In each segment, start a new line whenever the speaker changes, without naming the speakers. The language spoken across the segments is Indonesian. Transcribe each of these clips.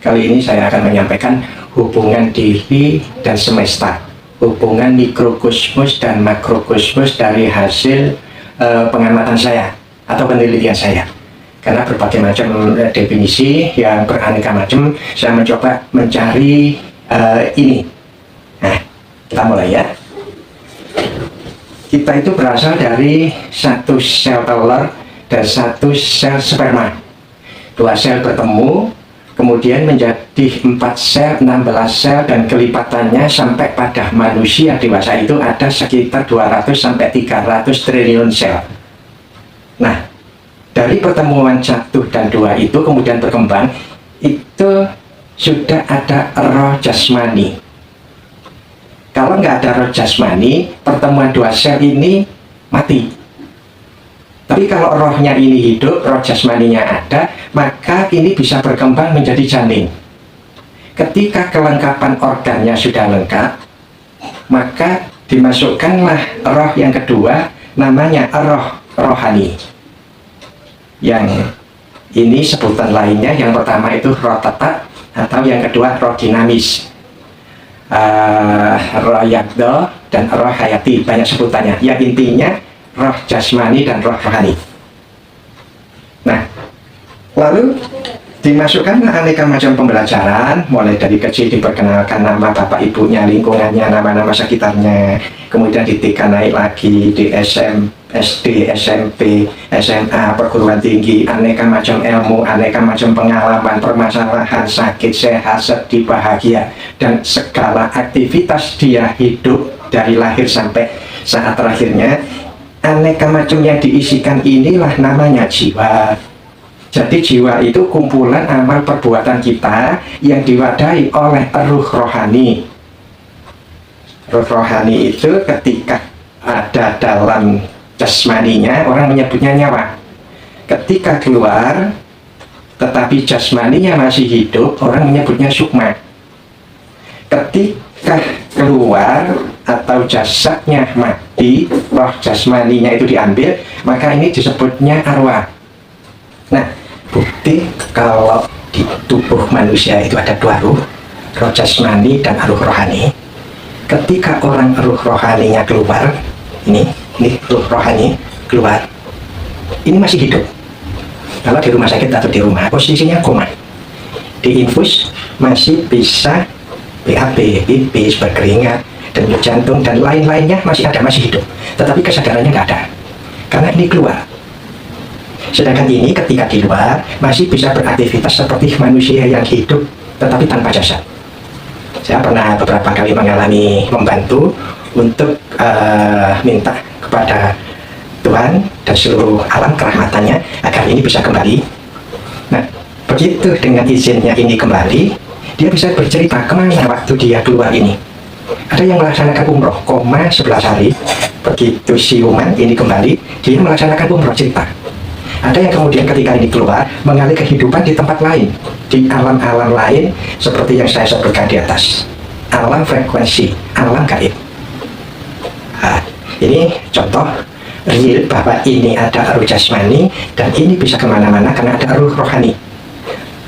Kali ini saya akan menyampaikan hubungan diri dan semesta, hubungan mikrokosmos dan makrokosmos dari hasil pengamatan saya atau penelitian saya. Karena berbagai macam definisi yang beraneka macam, saya mencoba mencari ini. Nah, kita mulai ya. Kita itu berasal dari satu sel telur dan satu sel sperma. Dua sel bertemu, kemudian menjadi 4 sel, 16 sel, dan kelipatannya sampai pada manusia dewasa itu ada sekitar 200 sampai 300 triliun sel. Nah, dari pertemuan 1 dan 2 itu kemudian berkembang, itu sudah ada roh jasmani. Kalau nggak ada roh jasmani, pertemuan 2 sel ini mati. Tapi kalau rohnya ini hidup, roh jasmaninya ada, maka ini bisa berkembang menjadi janin. Ketika kelengkapan organnya sudah lengkap, maka dimasukkanlah roh yang kedua, namanya roh rohani. Yang ini sebutan lainnya, yang pertama itu roh tetap, atau yang kedua roh dinamis. Roh yagdo dan roh hayati, banyak sebutannya. Yang intinya roh jasmani dan roh rohani. Nah, lalu dimasukkan aneka macam pembelajaran, mulai dari kecil diperkenalkan nama bapak ibunya, lingkungannya, nama-nama sekitarnya, kemudian di TK naik lagi, di SD, SMP, SMA, perguruan tinggi, aneka macam ilmu, aneka macam pengalaman, permasalahan, sakit, sehat, sedih, bahagia, dan segala aktivitas dia hidup dari lahir sampai saat terakhirnya. Aneka macam yang diisikan inilah namanya jiwa. Jadi jiwa itu kumpulan amal perbuatan kita yang diwadahi oleh ruh rohani. Ruh rohani itu ketika ada dalam jasmaninya, orang menyebutnya nyawa. Ketika keluar, tetapi jasmaninya masih hidup, orang menyebutnya sukma. Ketika keluar atau jasadnya mati, roh jasmaninya itu diambil, maka ini disebutnya arwah. Nah, bukti kalau di tubuh manusia itu ada 2 ruh, roh jasmani dan ruh rohani. Ketika orang ruh rohaninya keluar, ini ruh rohani keluar, ini masih hidup. Kalau di rumah sakit atau di rumah, posisinya koma. Di infus masih bisa BAB, pipis, berkeringat, denyut jantung, dan lain-lainnya masih ada, masih hidup. Tetapi kesadarannya nggak ada, karena ini keluar. Sedangkan ini ketika di luar masih bisa beraktivitas seperti manusia yang hidup tetapi tanpa jasad. Saya pernah beberapa kali mengalami membantu untuk minta kepada Tuhan dan seluruh alam kerahmatannya agar ini bisa kembali. Nah, begitu dengan izinnya ini kembali, dia bisa bercerita kemana waktu dia keluar ini. Ada yang melaksanakan umroh, 11 hari. Begitu siuman ini kembali, dia melaksanakan umroh, cerita. Ada yang kemudian ketika ini keluar, mengalih kehidupan di tempat lain, di alam-alam lain, seperti yang saya sebutkan di atas. Alam frekuensi, alam gaib. Nah, ini contoh real bahwa ini ada ruh jasmani, dan ini bisa kemana-mana karena ada ruh rohani.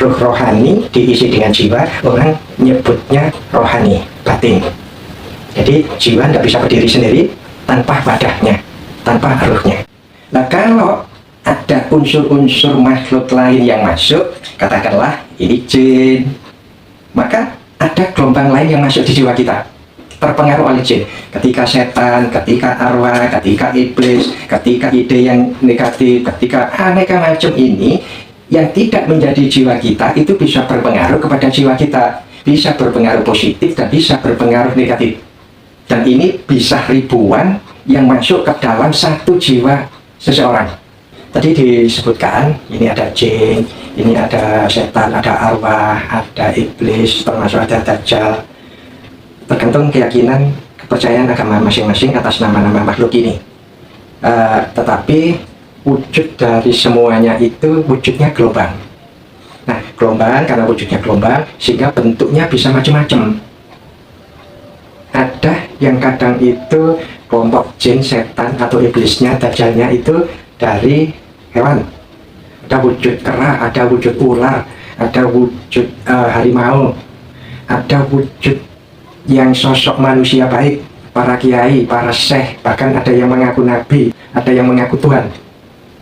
Ruh rohani diisi dengan jiwa, orang nyebutnya rohani, batin. Jadi jiwa tidak bisa berdiri sendiri tanpa wadahnya, tanpa ruhnya. Nah, kalau ada unsur-unsur makhluk lain yang masuk, katakanlah ini jin, maka ada gelombang lain yang masuk di jiwa kita, terpengaruh oleh jin. Ketika setan, ketika arwah, ketika iblis, ketika ide yang negatif, ketika aneka macam ini yang tidak menjadi jiwa kita, itu bisa berpengaruh kepada jiwa kita, bisa berpengaruh positif dan bisa berpengaruh negatif. Dan ini bisa ribuan yang masuk ke dalam satu jiwa seseorang. Tadi disebutkan, ini ada jin, ini ada setan, ada arwah, ada iblis, termasuk ada dajjal. Tergantung keyakinan, kepercayaan agama masing-masing atas nama-nama makhluk ini. Tetapi wujud dari semuanya itu wujudnya gelombang. Nah, gelombang karena wujudnya gelombang, sehingga bentuknya bisa macam-macam. Ada yang kadang itu kelompok jin, setan, atau iblisnya, dajjalnya itu dari hewan. Ada wujud kera, ada wujud ular, ada wujud harimau, ada wujud yang sosok manusia baik, para kiai, para syekh, bahkan ada yang mengaku nabi, ada yang mengaku Tuhan.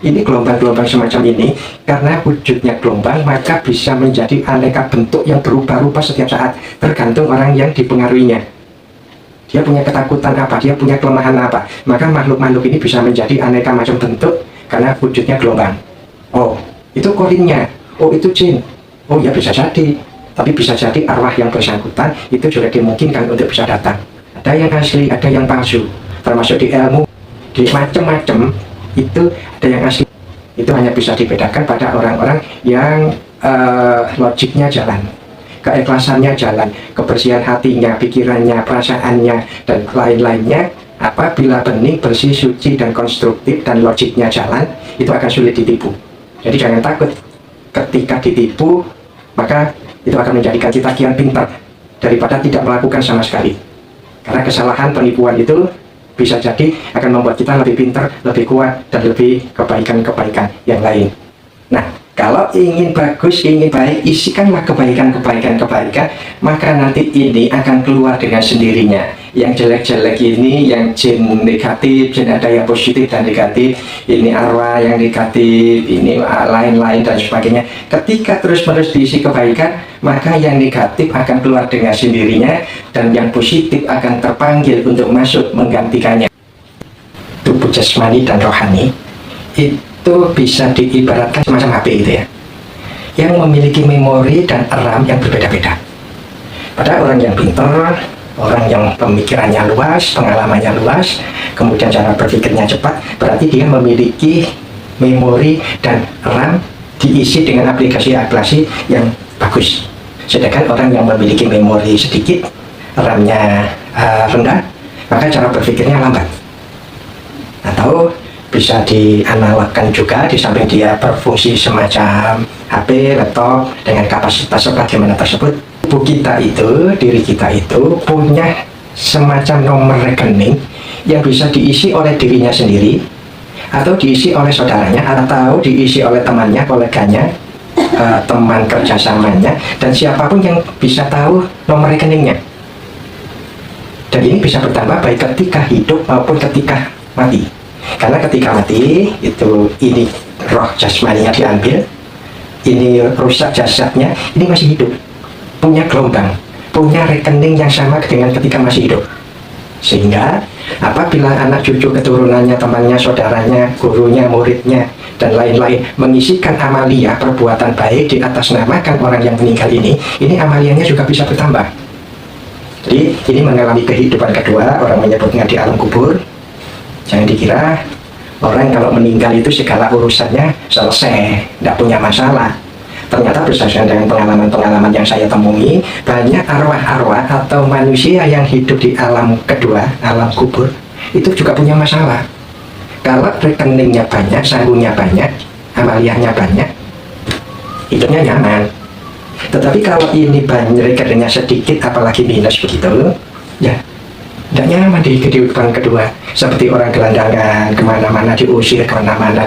Ini gelombang-gelombang semacam ini, karena wujudnya gelombang, maka bisa menjadi aneka bentuk yang berubah-ubah setiap saat, tergantung orang yang dipengaruhinya. Dia punya ketakutan apa, dia punya kelemahan apa, maka makhluk-makhluk ini bisa menjadi aneka macam bentuk, karena wujudnya gelombang. Oh, itu korinnya, oh itu jin, oh ya bisa jadi, tapi bisa jadi arwah yang bersangkutan, itu juga dimungkinkan untuk bisa datang. Ada yang asli, ada yang palsu, termasuk di ilmu, di macam-macam, itu ada yang asli. Itu hanya bisa dibedakan pada orang-orang yang logiknya jalan, keikhlasannya jalan, kebersihan hatinya, pikirannya, perasaannya, dan lain-lainnya. Apabila bening, bersih, suci, dan konstruktif, dan logiknya jalan, itu akan sulit ditipu. Jadi jangan takut ketika ditipu, maka itu akan menjadikan kita kian pintar daripada tidak melakukan sama sekali. Karena kesalahan penipuan itu bisa jadi akan membuat kita lebih pintar, lebih kuat, dan lebih kebaikan-kebaikan yang lain. Nah, kalau ingin bagus, ingin baik, isikanlah kebaikan-kebaikan, maka nanti ini akan keluar dengan sendirinya. Yang jelek-jelek ini, yang jin negatif, jin ada yang positif dan negatif, ini arwah yang negatif, ini lain-lain dan sebagainya. Ketika terus-menerus diisi kebaikan, maka yang negatif akan keluar dengan sendirinya, dan yang positif akan terpanggil untuk masuk menggantikannya. Tubuh jasmani dan rohani itu bisa diibaratkan semacam HP itu ya, yang memiliki memori dan RAM yang berbeda-beda. Pada orang yang pintar, orang yang pemikirannya luas, pengalamannya luas, kemudian cara berpikirnya cepat, berarti dia memiliki memori dan RAM diisi dengan aplikasi-aplikasi yang bagus. Sedangkan orang yang memiliki memori sedikit, RAM-nya rendah, maka cara berpikirnya lambat. Atau bisa dianalogkan juga, di samping dia berfungsi semacam HP, laptop dengan kapasitas sebagaimana tersebut, tubuh kita itu, diri kita itu punya semacam nomor rekening yang bisa diisi oleh dirinya sendiri, atau diisi oleh saudaranya, atau diisi oleh temannya, koleganya, teman kerjasamanya, dan siapapun yang bisa tahu nomor rekeningnya. Dan ini bisa bertambah baik ketika hidup maupun ketika mati. Karena ketika mati itu, ini roh jasmaninya diambil, ini rusak jasadnya, ini masih hidup, punya gelombang, punya rekening yang sama dengan ketika masih hidup. Sehingga apabila anak cucu keturunannya, temannya, saudaranya, gurunya, muridnya, dan lain-lain mengisikan amalia perbuatan baik di atas namakan orang yang meninggal ini amaliannya juga bisa bertambah. Jadi ini mengalami kehidupan kedua, orang menyebutnya di alam kubur. Jangan dikira orang kalau meninggal itu segala urusannya selesai, tidak punya masalah. Ternyata berdasarkan dengan pengalaman-pengalaman yang saya temui, banyak arwah-arwah atau manusia yang hidup di alam kedua, alam kubur, itu juga punya masalah. Kalau rekeningnya banyak, sanggungnya banyak, amaliyahnya banyak, hidupnya nyaman. Tetapi kalau ini banyak, rekeningnya sedikit, apalagi minus begitu, ya tidak nyaman di kehidupan kedua. Seperti orang gelandangan, kemana-mana diusir, kemana-mana,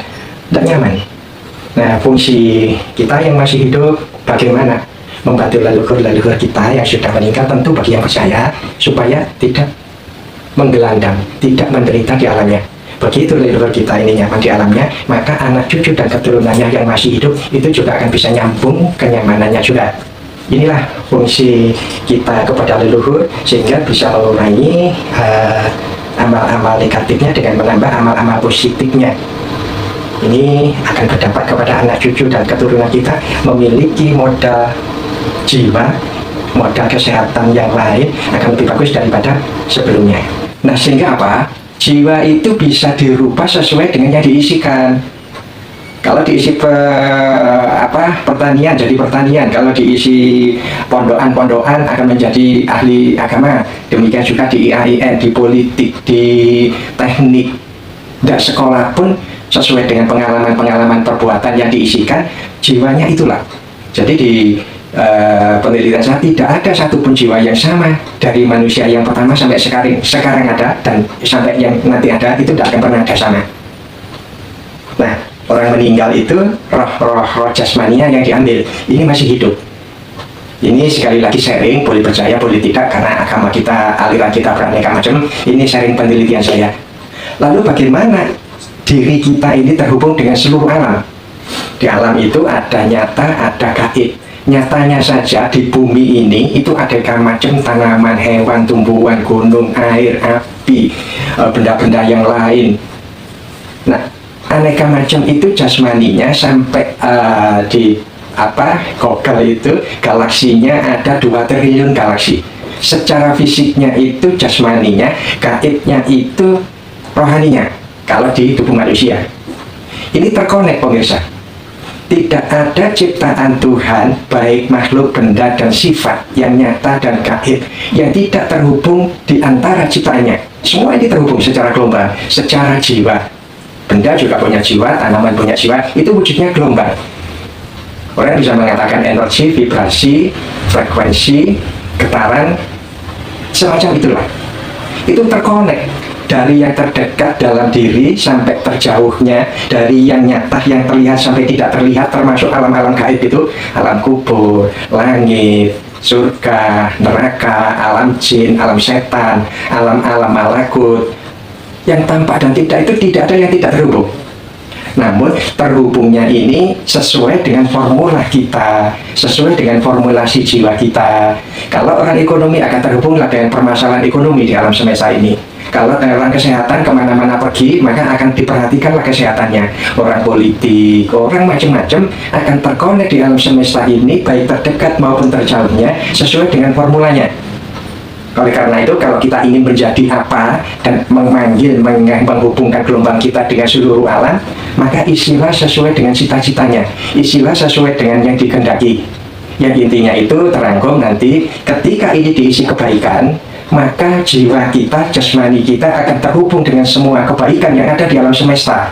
tidak nyaman. Nah, fungsi kita yang masih hidup bagaimana? Membantu leluhur-leluhur kita yang sudah meninggal, tentu bagi yang percaya, supaya tidak menggelandang, tidak menderita di alamnya. Begitu leluhur kita ini nyaman di alamnya, maka anak cucu dan keturunannya yang masih hidup itu juga akan bisa nyambung kenyamanannya juga. Inilah fungsi kita kepada leluhur, sehingga bisa mengurangi amal-amal negatifnya dengan menambah amal-amal positifnya. Ini akan berdampak kepada anak cucu dan keturunan kita memiliki modal jiwa, modal kesehatan yang lain akan lebih bagus daripada sebelumnya. Nah, sehingga apa? Jiwa itu bisa dirubah sesuai dengan yang diisikan. Kalau diisi pertanian, jadi pertanian. Kalau diisi pondokan-pondokan, akan menjadi ahli agama. Demikian juga di IAIN, di politik, di teknik. Tidak sekolah pun sesuai dengan pengalaman-pengalaman perbuatan yang diisikan, jiwanya itulah. Jadi di penelitian saya tidak ada satupun jiwa yang sama dari manusia yang pertama sampai sekarang ada, dan sampai yang nanti ada, itu tidak akan pernah ada sama. Nah, Orang meninggal itu roh jasmaninya yang diambil, ini masih hidup. Ini sekali lagi sharing, boleh percaya boleh tidak, karena agama kita, aliran kita beraneka macam. Ini sharing penelitian saya. Lalu bagaimana diri kita ini terhubung dengan seluruh alam? Di alam itu ada nyata, ada gaib. Nyatanya saja di bumi ini itu ada macam tanaman, hewan, tumbuhan, gunung, air, api, benda-benda yang lain. Nah, aneka macam itu jasmaninya sampai di Google itu galaksinya ada 2 triliun galaksi. Secara fisiknya itu jasmaninya, gaibnya itu rohaninya. Kalau di tubuh manusia ini terkonek pemirsa. Tidak ada ciptaan Tuhan, baik makhluk, benda, dan sifat yang nyata dan gaib yang tidak terhubung di antara ciptaannya. Semua ini terhubung secara gelombang, secara jiwa. Benda juga punya jiwa, tanaman punya jiwa, itu wujudnya gelombang. Orang bisa mengatakan energi, vibrasi, frekuensi, getaran, semacam itulah. Itu terkonek dari yang terdekat dalam diri sampai terjauhnya, dari yang nyata, yang terlihat sampai tidak terlihat, termasuk alam-alam gaib itu, alam kubur, langit, surga, neraka, alam jin, alam setan, alam-alam malakut. Yang tampak dan tidak itu tidak ada yang tidak terhubung. Namun terhubungnya ini sesuai dengan formula kita, sesuai dengan formulasi jiwa kita. Kalau orang ekonomi akan terhubunglah dengan permasalahan ekonomi di alam semesta ini. Kalau orang kesehatan kemana-mana pergi, maka akan diperhatikanlah kesehatannya. Orang politik, orang macam-macam akan terkonek di alam semesta ini, baik terdekat maupun terjauhnya, sesuai dengan formulanya. Oleh karena itu, kalau kita ingin menjadi apa dan menghubungkan gelombang kita dengan seluruh alam, maka isilah sesuai dengan cita-citanya, isilah sesuai dengan yang dikehendaki. Yang intinya itu terangkum nanti ketika ini diisi kebaikan, maka jiwa kita, jasmani kita akan terhubung dengan semua kebaikan yang ada di alam semesta.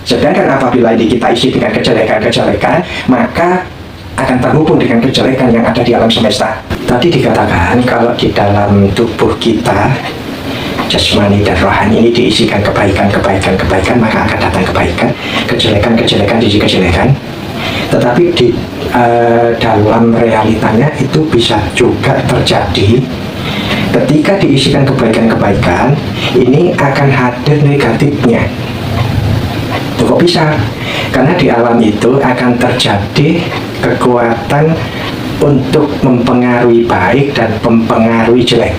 Sedangkan apabila ini kita isi dengan kejelekan-kejelekan, maka akan terhubung dengan kejelekan yang ada di alam semesta. Tadi dikatakan kalau di dalam tubuh kita, jasmani dan rohani ini diisikan kebaikan, maka akan datang kebaikan. Kejelekan diisi kejelekan. Tetapi di dalam realitanya itu bisa juga terjadi ketika diisikan kebaikan, ini akan hadir negatifnya. Kok bisa? Karena di alam itu akan terjadi kekuatan untuk mempengaruhi baik dan mempengaruhi jelek.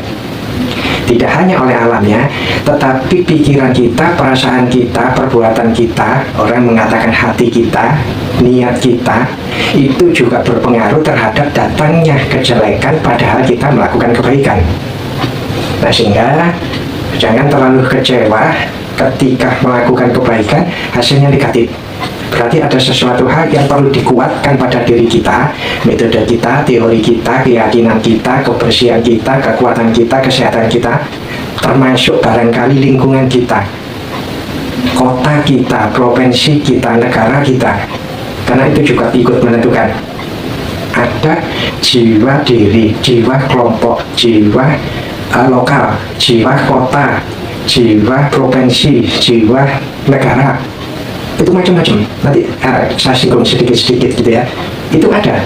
Tidak hanya oleh alamnya, tetapi pikiran kita, perasaan kita, perbuatan kita, orang mengatakan hati kita, niat kita, itu juga berpengaruh terhadap datangnya kejelekan padahal kita melakukan kebaikan. Nah, sehingga jangan terlalu kecewa ketika melakukan kebaikan hasilnya negatif. Berarti ada sesuatu hal yang perlu dikuatkan pada diri kita, metode kita, teori kita, keyakinan kita, kebersihan kita, kekuatan kita, kesehatan kita, termasuk barangkali lingkungan kita, kota kita, provinsi kita, negara kita. Karena itu juga ikut menentukan. Ada jiwa diri, jiwa kelompok, jiwa lokal, jiwa kota, jiwa provinsi, jiwa negara. Itu macam-macam. Nanti saya singgung sedikit-sedikit gitu ya. Itu ada.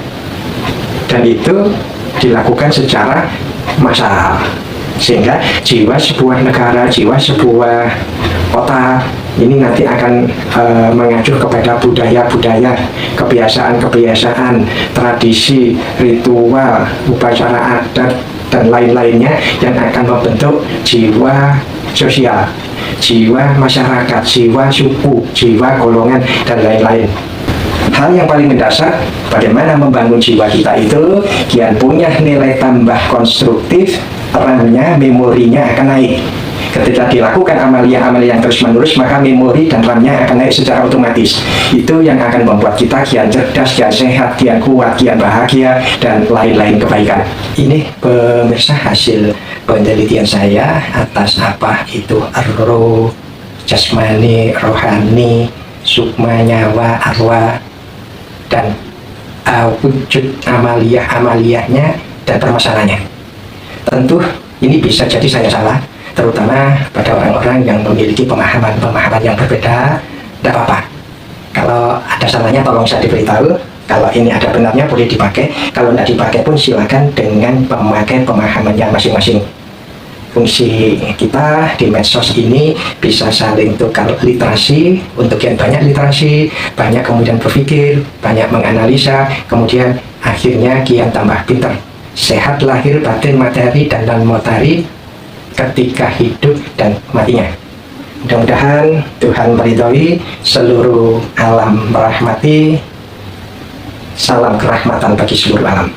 Dan itu dilakukan secara massal. Sehingga jiwa sebuah negara, jiwa sebuah kota ini nanti akan mengacu kepada budaya-budaya, kebiasaan-kebiasaan, tradisi, ritual, upacara adat, dan lain-lainnya yang akan membentuk jiwa sosial, jiwa masyarakat, jiwa suku, jiwa golongan, dan lain-lain. Hal yang paling mendasar, bagaimana membangun jiwa kita itu, kian punya nilai tambah konstruktif, RAM-nya, memorinya akan naik. Ketika dilakukan amalia-amalia yang terus-menerus, maka memori dan RAM-nya akan naik secara otomatis. Itu yang akan membuat kita kian cerdas, kian sehat, kian kuat, kian bahagia, dan lain-lain kebaikan. Ini pemirsa hasil penelitian saya atas apa itu roh, jasmani, rohani, sukma, nyawa, arwah, dan wujud amaliyahnya dan permasalahannya. Tentu ini bisa jadi saya salah, terutama pada orang-orang yang memiliki pemahaman yang berbeda tidak apa-apa. Kalau ada salahnya tolong saya diberitahu. Kalau ini ada benarnya boleh dipakai. Kalau tidak dipakai pun silakan dengan pemakai pemahamannya masing-masing. Fungsi kita di medsos ini bisa saling tukar literasi, untuk yang banyak literasi, banyak kemudian berpikir, banyak menganalisa, kemudian akhirnya kian tambah pinter. Sehat lahir batin materi dan non materi ketika hidup dan matinya. Mudah-mudahan Tuhan meridhoi, seluruh alam merahmati. Salam kerahmatan bagi seluruh alam.